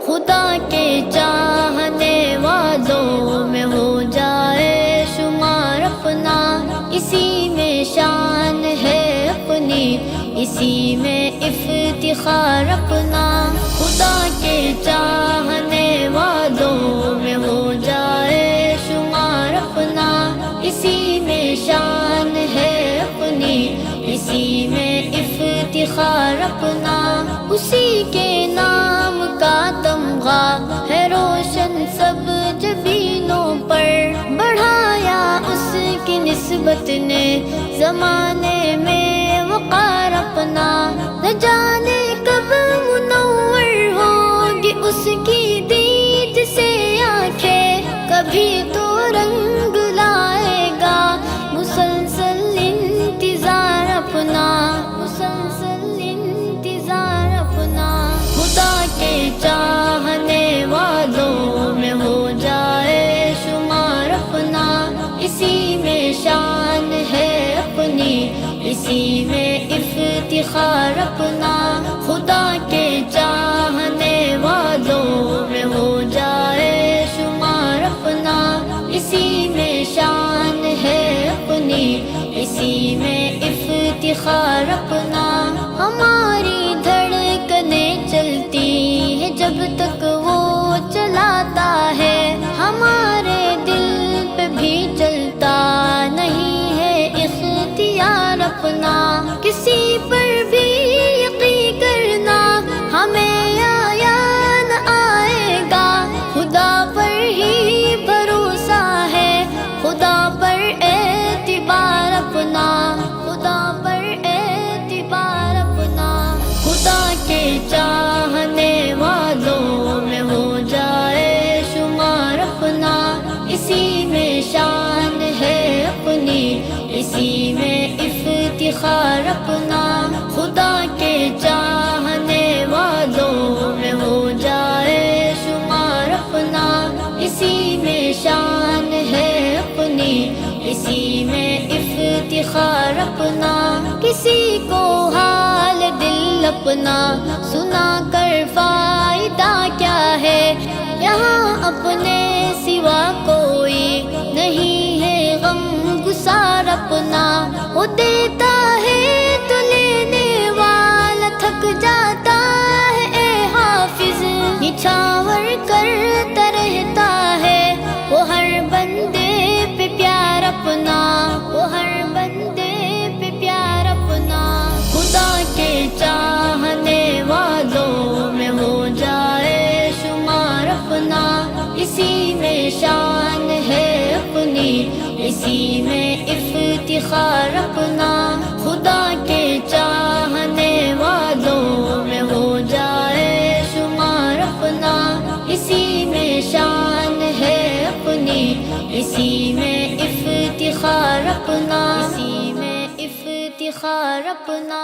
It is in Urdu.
خدا کے چاہنے والوں میں ہو جائے شمار اپنا، اسی میں شان ہے اپنی، اسی میں افتخار اپنا۔ خدا کے چاہنے والوں میں ہو جائے شمار اپنا، اسی میں شان ہے اپنی، اسی میں افتخار اپنا۔ اسی کے نام کا تمغہ ہے روشن سب جبینوں پر، بڑھایا اس کی نسبت نے زمانے میں وقار اپنا۔ نہ جانے کب منور ہوگی اس کی دید سے آنکھیں، کبھی تو رنگ لائے گا مسلسل انتظار اپنا، مسلسل انتظار اپنا۔ خدا کے چاہنے والوں میں ہو جائے شمار اپنا، اسی میں شان ہے اپنی، اسی میں افتخار اپنا۔ خدا کے چاہنے والوں میں ہو جائے شمار اپنا، اسی میں شان ہے اپنی، اسی میں افتخار اپنا۔ ہماری دھڑکنیں چلتی ہیں جب تک وہ چلاتا ہے، ہمارے دل پہ بھی چلتا نہیں ہے اختیار اپنا۔ کسی پر بھی یقین کرنا ہمیں آیا نہ آئے گا، خدا پر ہی بھروسہ ہے، خدا پر اعتبار اپنا، خدا پر اعتبار اپنا۔ خدا کے چاہنے والوں میں ہو جائے شمار اپنا، اسی میں شان ہے اپنی، اسی میں افتخار اپنا۔ خدا کے چاہنے والوں میں ہو جائے شمار اپنا، اسی میں شان ہے اپنی، اسی میں افتخار اپنا۔ کسی کو حال دل اپنا سنا کر فائدہ کیا ہے، یہاں اپنے سوا کوئی نہیں ہے غم گسار اپنا۔ وہ دیتا ہے تو لینے والا تھک جاتا ہے، اے حافظ نچھاور کرتا رہتا ہے وہ ہر بندے پہ پیار اپنا، وہ ہر بندے پہ پیار اپنا۔ خدا کے چاہنے والوں میں ہو جائے شمار اپنا، اسی میں شان ہے اپنی، اسی میں افتخار اپنا۔ خدا کے چاہنے والوں میں ہو جائے شمار اپنا، اسی میں شان ہے اپنی، اسی میں افتخار اپنا، اسی میں افتخار اپنا۔